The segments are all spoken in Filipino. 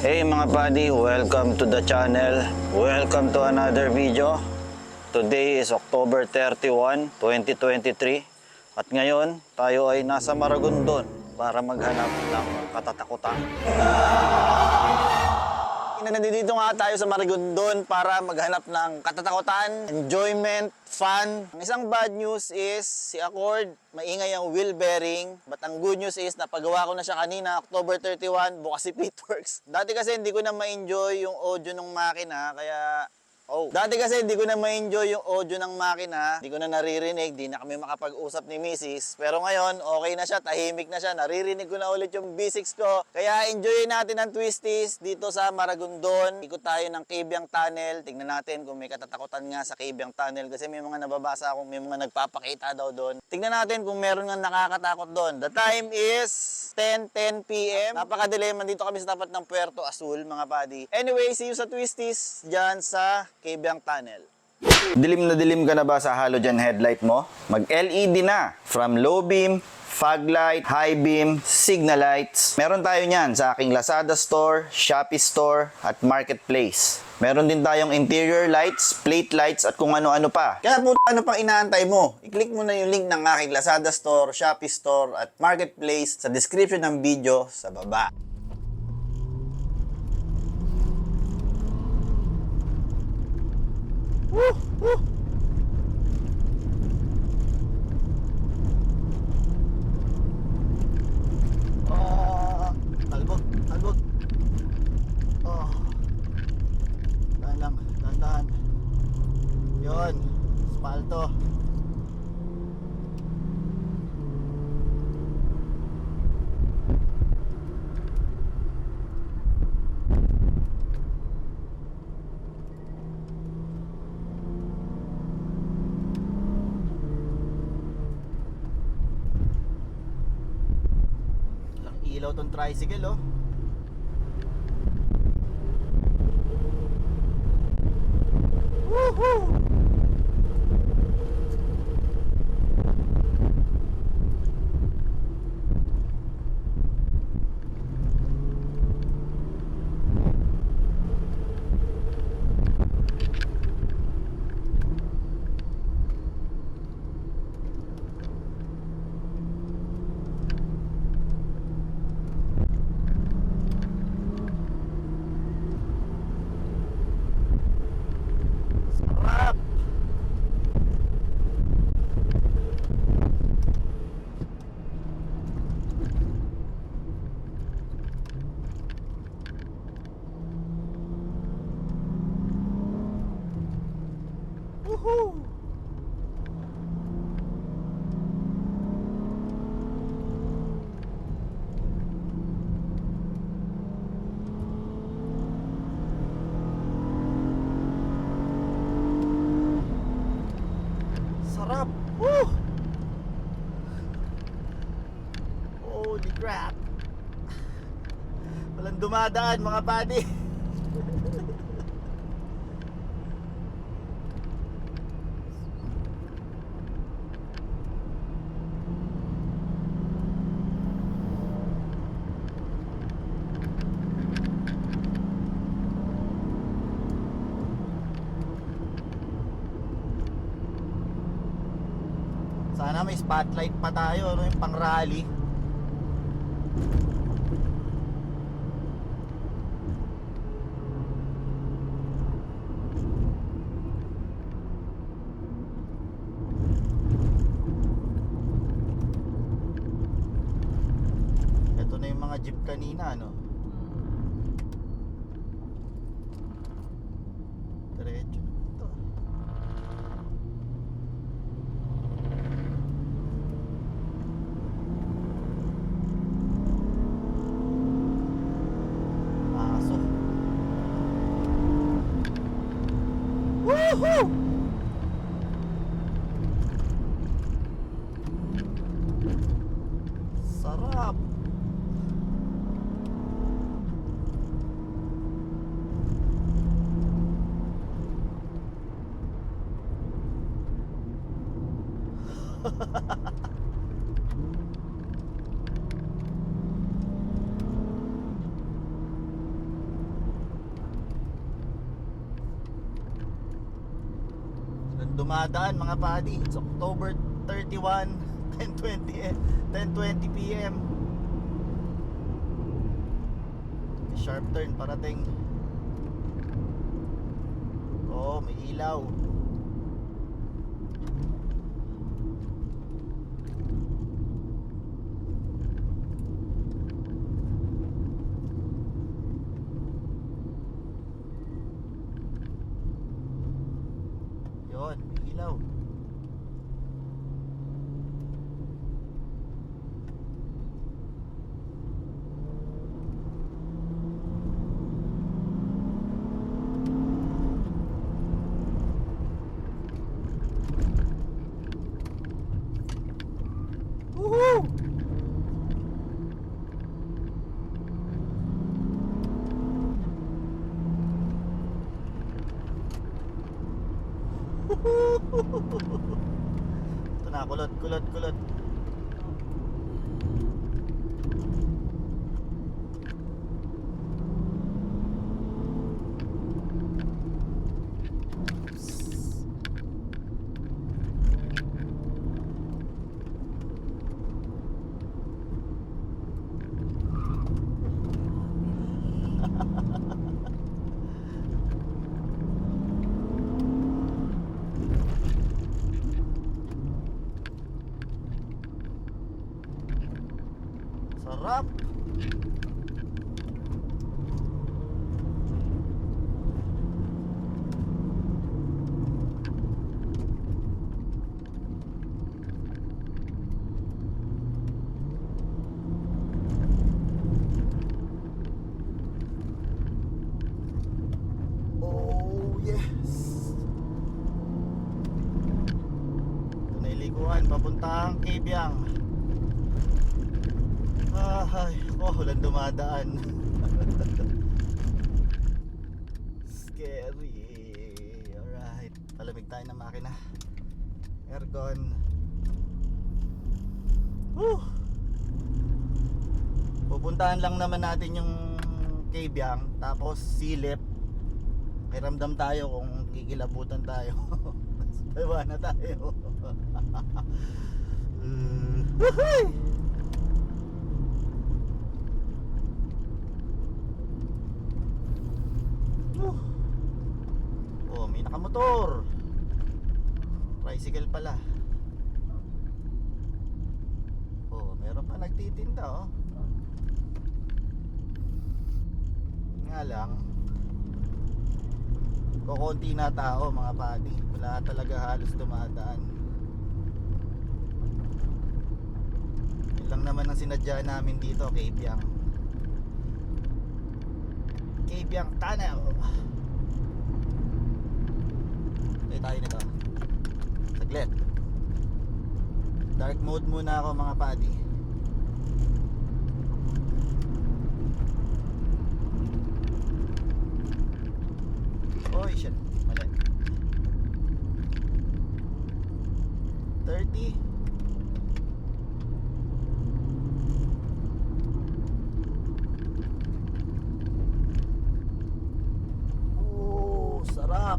Hey mga buddy, welcome to the channel. Welcome to another video. Today is October 31, 2023. At ngayon, tayo ay nasa Maragondon para maghanap ng katatakutan. Nandito nga tayo sa Maragondon para maghanap ng katatakutan, enjoyment, fun. Ang isang bad news is si Accord, maingay ang wheel bearing. But ang good news is napagawa ko na siya kanina, October 31, bukas si Pitworks. Dati kasi hindi ko na ma-enjoy yung audio ng makina, kaya Dati kasi hindi ko na ma-enjoy yung audio ng makina, hindi ko na naririnig, di na kami makapag-usap ni Mrs. Pero ngayon, okay na siya, tahimik na siya, naririnig ko na ulit yung B6 ko. Kaya enjoyin natin ang twisties dito sa Maragondon. Ikot tayo ng Cabiang Tunnel, tingnan natin kung may katatakutan nga sa Cabiang Tunnel kasi may mga nababasa akong may mga nagpapakita daw doon. Tingnan natin kung meron nga nakakatakot doon. The time is 10 p.m. Napakadilim, nandito kami sa tapat ng Puerto Azul, mga buddy. Anyway, see you sa twisties dyan sa Cabiang Tunnel. Dilim na dilim ka na ba sa halogen headlight mo? Mag-LED na. From low beam, fog light, high beam, signal lights. Meron tayo niyan sa aking Lazada store, Shopee store, at Marketplace. Meron din tayong interior lights, plate lights, at kung ano-ano pa. Kaya ano pang inaantay mo? I-click mo na yung link ng aking Lazada store, Shopee store, at Marketplace sa description ng video sa baba. Talbog. Dahan. Yun, espalto. Ilaw tong tricycle, oh. Woohoo! Woohoo! Sarap! Woo! Holy crap! Walang dumadaan, mga buddy. Sana may spotlight pa tayo, ano yung pang rally. Ito na yung mga jeep kanina, no? Diretso na ito. Woohoo! Sarap! dumadaan mga buddy. It's October 31, 10:20 p.m. Sharp turn parating. Oh, may ilaw. Yon, may ilaw. Woohoo! Ito na, kulot. Sarap. Oh, yes. Ito na iliguan papuntang Kabyang. Ay, walang dumadaan. Scary. Alright, palamig tayo ng makina. Aircon. Pupuntahan lang naman natin yung Kabyang, tapos silip. May ramdam tayo kung kikilabutan tayo. Tawa na tayo. Woohoo! Oh, may nakamotor. Tricycle pala. Oh, meron pa nagtitinda oh. Nga lang, kukunti na tao mga buddy. Wala talaga halos dumadaan. Yun lang naman ang sinadya namin dito, Kabyang. Kabyang Tunnel. Okay tayo nito. Saglit. Dark mode muna ako mga buddy. Oy shit, mali. 30. Oh, sarap.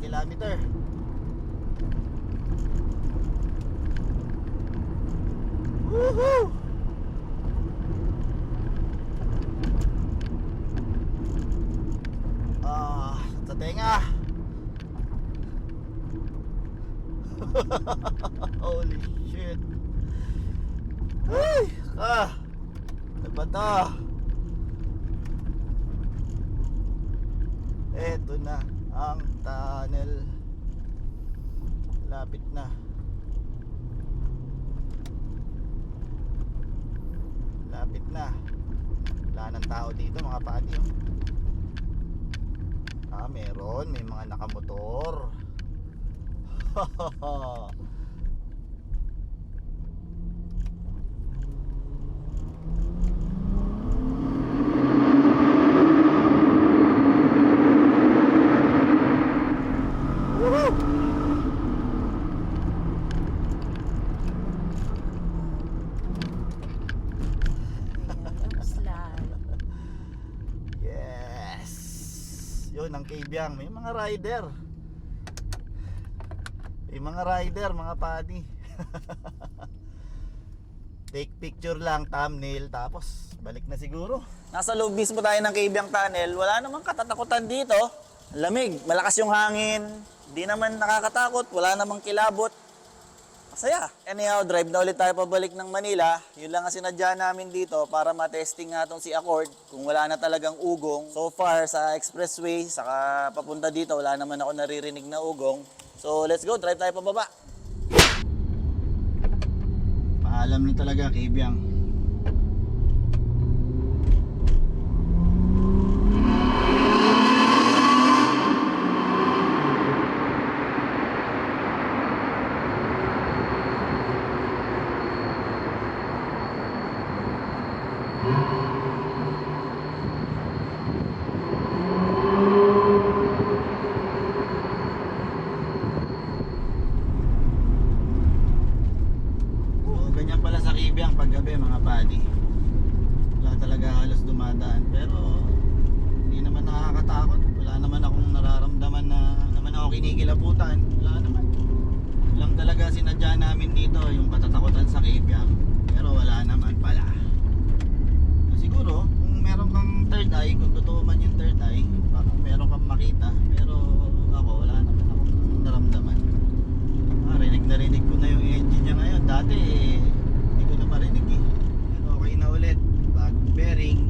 kilometer. Woohoo! Sa tenga. Holy shit. Ay, ano ba to? Eto na ang tunnel. Lapit na. Lapit na. Wala nang tao dito mga padi. Meron. May mga nakamotor. Yun ang Kabyang, may mga rider. May mga rider, mga padi. Take picture lang, thumbnail, tapos balik na siguro. Nasa loob mismo tayo ng Kabyang Tunnel. Wala namang katatakutan dito. Lamig, malakas yung hangin. Di naman nakakatakot, wala namang kilabot. Masaya. Anyhow, drive na ulit tayo pabalik ng Manila. Yun lang ang sinadya namin dito para matesting nga itong si Accord kung wala na talagang ugong. So far sa expressway, saka papunta dito, wala naman ako naririnig na ugong. So let's go, drive tayo pababa. Paalam na talaga, Kabyang. Ganyan pala sa Kabyang paggabi mga padi. Wala talaga halos dumadaan, pero hindi naman nakakatakot. Wala naman akong nararamdaman na naman ako kinikilabutan. Wala naman. Lang talaga sinadya namin dito yung katatakutan sa Kabyang, pero wala naman pala. Siguro kung meron kang third eye, kung totoo man yung third eye, baka meron kang makita, pero ako wala naman akong naramdaman. Narinig ko na yung engine niya ngayon. Dati hindi ko na marinig eh. Pero okay na ulit. Bagong bearing.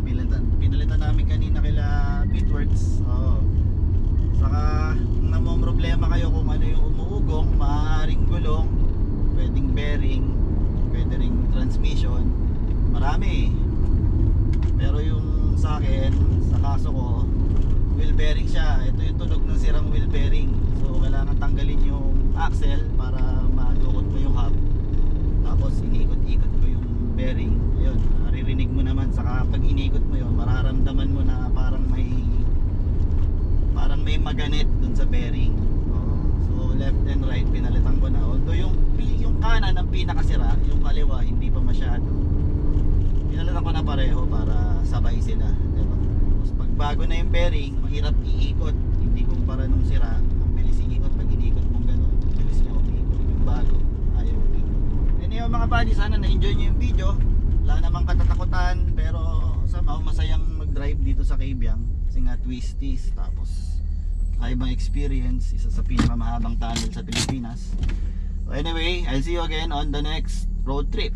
Pinalitan namin kanina kila Bitworks. Saka kung namang problema kayo kung ano yung umuugong, maaaring gulong, pwedeng bearing, pwede ring transmission, marami. Pero yung sa akin, sa kaso ko, wheel bearing siya. Ito yung tunog ng sirang wheel bearing. So kailangan tanggalin yung axle para madukot mo yung hub. Tapos inikot-ikot ko yung bearing. Ayun, naririnig mo naman. Saka pag inikot mo yun, mararamdaman mo na parang may maganit dun sa bearing. So left and right pinalitan ko na. Although yung kanan ang pinakasira, yung kaliwa hindi pa masyado. Pinalitan ko na pareho para sabay sila, diba? Tapos pag bago na yung bearing, mahirap iikot. Hindi kumpara nung sira. Ang bilis iikot pag inikot mong ganun. Bilis niya umiikot. Yung bago, ayaw umiikot. Anyway mga buddy, sana na-enjoy nyo yung video. Wala namang katatakutan, pero somehow masayang mag-drive dito sa Kabyang. Kasi nga twisties, tapos ibang experience. Isa sa pinakamahabang tunnel sa Pilipinas. So anyway, I'll see you again on the next road trip.